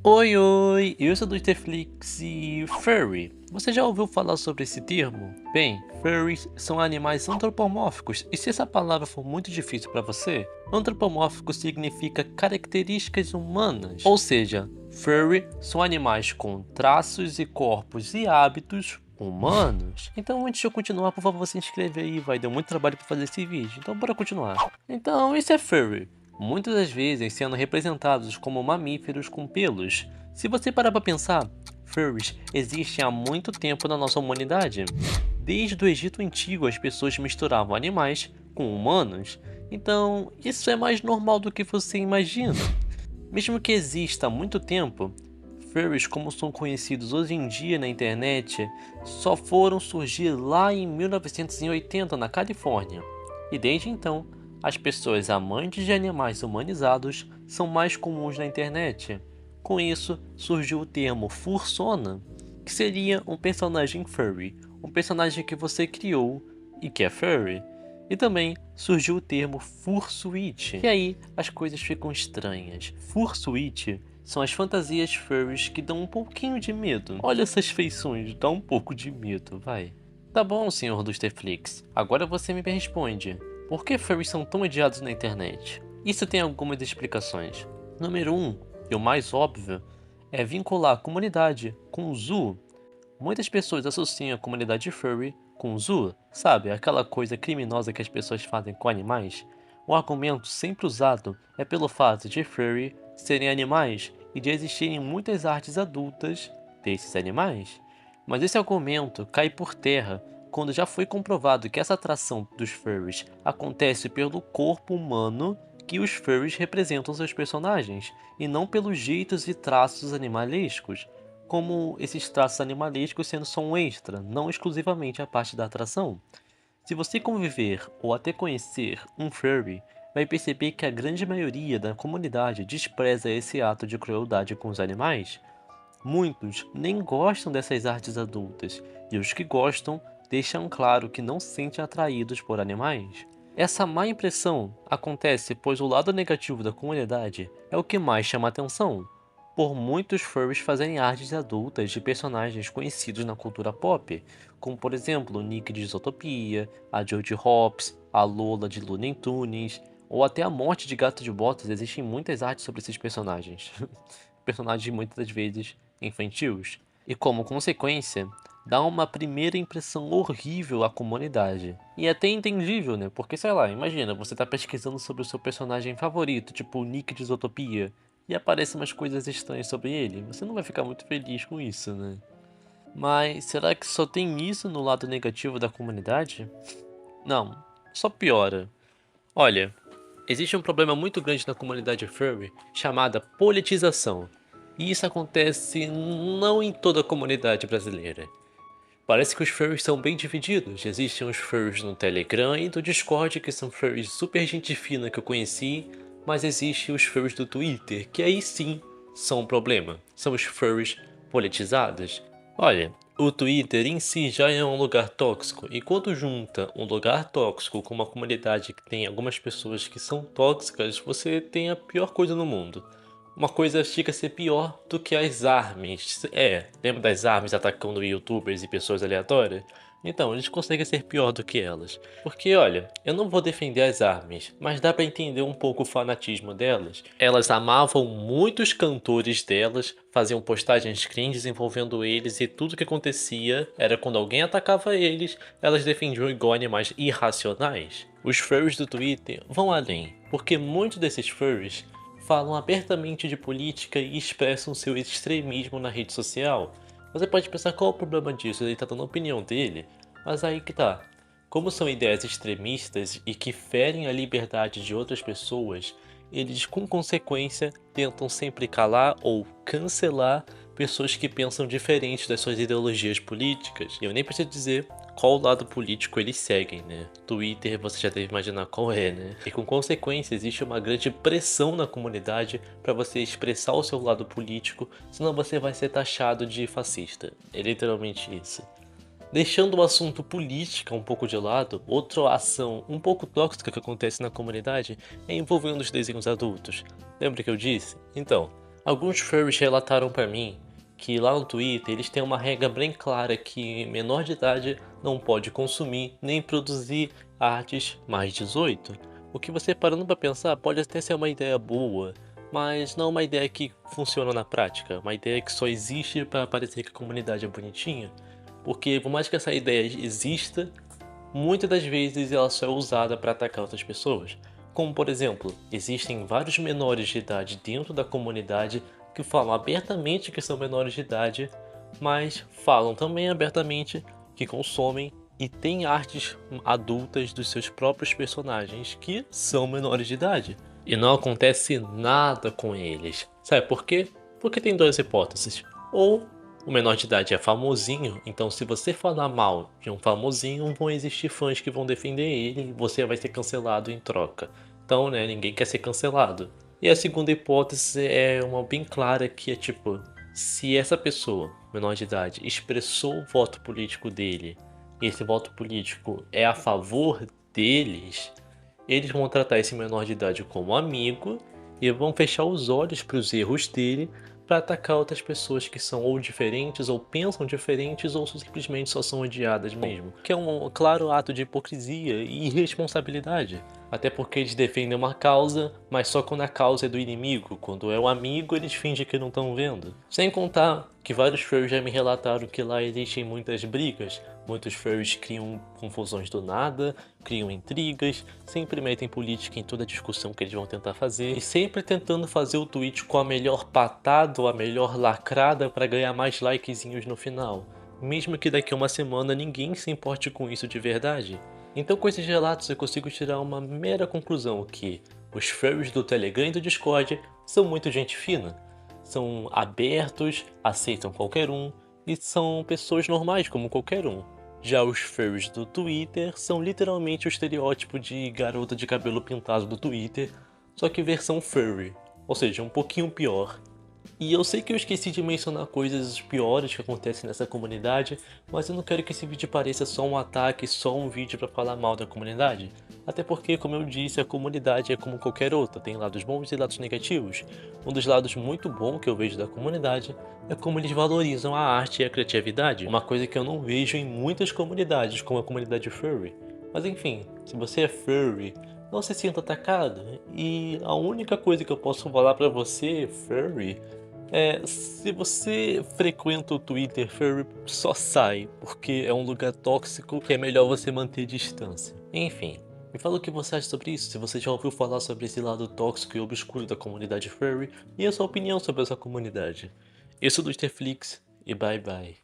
Oi, oi, eu sou do Netflix e Furry. Você já ouviu falar sobre esse termo? Bem, furries são animais antropomórficos, e se essa palavra for muito difícil para você, antropomórfico significa características humanas. Ou seja, furry são animais com traços e corpos e hábitos humanos. Então, antes de eu continuar, por favor, se inscreve aí, vai dar muito trabalho para fazer esse vídeo. Então, bora continuar. Então, isso é furry. Muitas das vezes sendo representados como mamíferos com pelos. Se você parar para pensar, furries existem há muito tempo na nossa humanidade. Desde o Egito Antigo as pessoas misturavam animais com humanos, então isso é mais normal do que você imagina. Mesmo que exista há muito tempo, furries como são conhecidos hoje em dia na internet só foram surgir lá em 1980 na Califórnia. E desde então, as pessoas amantes de animais humanizados são mais comuns na internet. Com isso, surgiu o termo fursona, que seria um personagem furry, um personagem que você criou e que é furry. E também surgiu o termo fursuit, e aí as coisas ficam estranhas. Fursuit são as fantasias furries que dão um pouquinho de medo. Olha essas feições, dá um pouco de medo, vai. Tá bom, senhor do Netflix, agora você me responde. Por que furries são tão odiados na internet? Isso tem algumas explicações. Número 1, e o mais óbvio, é vincular a comunidade com o zoo. Muitas pessoas associam a comunidade furry com o zoo, sabe, aquela coisa criminosa que as pessoas fazem com animais. O argumento sempre usado é pelo fato de furry serem animais e de existirem muitas artes adultas desses animais. Mas esse argumento cai por terra quando já foi comprovado que essa atração dos furries acontece pelo corpo humano que os furries representam seus personagens, e não pelos jeitos e traços animalescos, como esses traços animalescos sendo só um extra, não exclusivamente a parte da atração. Se você conviver ou até conhecer um furry, vai perceber que a grande maioria da comunidade despreza esse ato de crueldade com os animais. Muitos nem gostam dessas artes adultas, e os que gostam deixam claro que não se sentem atraídos por animais. Essa má impressão acontece pois o lado negativo da comunidade é o que mais chama atenção, por muitos furries fazerem artes adultas de personagens conhecidos na cultura pop, como por exemplo o Nick de Zootopia, a Jodie Hops, a Lola de Looney Tunes, ou até a morte de Gato de Botas. Existem muitas artes sobre esses personagens. Personagens muitas das vezes infantis. E como consequência, dá uma primeira impressão horrível à comunidade. E é até entendível, né? Porque, sei lá, imagina, você tá pesquisando sobre o seu personagem favorito, tipo o Nick de Zootopia, e aparecem umas coisas estranhas sobre ele. Você não vai ficar muito feliz com isso, né? Mas será que só tem isso no lado negativo da comunidade? Não, só piora. Olha, existe um problema muito grande na comunidade furry chamada politização. E isso acontece não em toda a comunidade brasileira. Parece que os furries são bem divididos. Existem os furries no Telegram e do Discord, que são furries super gente fina que eu conheci, mas existem os furries do Twitter, que aí sim são um problema. São os furries politizados. Olha, o Twitter em si já é um lugar tóxico, e quando junta um lugar tóxico com uma comunidade que tem algumas pessoas que são tóxicas, você tem a pior coisa no mundo. Uma coisa chega a ser pior do que as armas. Lembra das armas atacando youtubers e pessoas aleatórias? Então, eles conseguem ser pior do que elas. Porque olha, eu não vou defender as armas, mas dá pra entender um pouco o fanatismo delas. Elas amavam muitos cantores delas, faziam postagens cringes envolvendo eles, e tudo que acontecia era quando alguém atacava eles, elas defendiam igual animais irracionais. Os furries do Twitter vão além, porque muitos desses furries falam abertamente de política e expressam seu extremismo na rede social. Você pode pensar qual é o problema disso, ele tá dando a opinião dele, mas aí que tá. Como são ideias extremistas e que ferem a liberdade de outras pessoas, eles com consequência tentam sempre calar ou cancelar pessoas que pensam diferente das suas ideologias políticas. E eu nem preciso dizer qual lado político eles seguem, né? Twitter você já deve imaginar qual é, né? E com consequência existe uma grande pressão na comunidade para você expressar o seu lado político, senão você vai ser taxado de fascista. É literalmente isso. Deixando o assunto política um pouco de lado, outra ação um pouco tóxica que acontece na comunidade é envolvendo os desenhos adultos. Lembra que eu disse? Então, Alguns furries relataram pra mim que lá no Twitter eles têm uma regra bem clara que menor de idade não pode consumir nem produzir artes mais 18. O que você parando pra pensar pode até ser uma ideia boa, mas não uma ideia que funciona na prática, uma ideia que só existe para parecer que a comunidade é bonitinha. Porque por mais que essa ideia exista, muitas das vezes ela só é usada para atacar outras pessoas. Como por exemplo, existem vários menores de idade dentro da comunidade que falam abertamente que são menores de idade, mas falam também abertamente que consomem e têm artes adultas dos seus próprios personagens que são menores de idade. E não acontece nada com eles. Sabe por quê? Porque tem duas hipóteses. Ou o menor de idade é famosinho, então se você falar mal de um famosinho, vão existir fãs que vão defender ele e você vai ser cancelado em troca. Então, né, ninguém quer ser cancelado. E a segunda hipótese é uma bem clara que é tipo, se essa pessoa, menor de idade, expressou o voto político dele, e esse voto político é a favor deles, eles vão tratar esse menor de idade como amigo e vão fechar os olhos para os erros dele para atacar outras pessoas que são ou diferentes, ou pensam diferentes, ou simplesmente só são odiadas mesmo. Que é um claro ato de hipocrisia e irresponsabilidade. Até porque eles defendem uma causa, mas só quando a causa é do inimigo. Quando é o amigo, eles fingem que não estão vendo. Sem contar que vários furries já me relataram que lá existem muitas brigas. Muitos furries criam confusões do nada, criam intrigas, sempre metem política em toda discussão que eles vão tentar fazer. E sempre tentando fazer o tweet com a melhor patada ou a melhor lacrada para ganhar mais likezinhos no final. Mesmo que daqui a uma semana ninguém se importe com isso de verdade. Então com esses relatos eu consigo tirar uma mera conclusão que os furries do Telegram e do Discord são muito gente fina. São abertos, aceitam qualquer um e são pessoas normais como qualquer um. Já os furries do Twitter são literalmente o estereótipo de garota de cabelo pintado do Twitter, só que versão furry, ou seja, um pouquinho pior. E eu sei que eu esqueci de mencionar coisas piores que acontecem nessa comunidade, mas eu não quero que esse vídeo pareça só um ataque, só um vídeo pra falar mal da comunidade. Até porque, como eu disse, a comunidade é como qualquer outra, tem lados bons e lados negativos. Um dos lados muito bons que eu vejo da comunidade é como eles valorizam a arte e a criatividade, uma coisa que eu não vejo em muitas comunidades, como a comunidade furry. Mas enfim, se você é furry, não se sinta atacado, e a única coisa que eu posso falar pra você, furry, se você frequenta o Twitter furry, só sai, porque é um lugar tóxico que é melhor você manter distância. Enfim, me fala o que você acha sobre isso, se você já ouviu falar sobre esse lado tóxico e obscuro da comunidade furry, e a sua opinião sobre essa comunidade. Eu sou do Easterflix, e bye bye.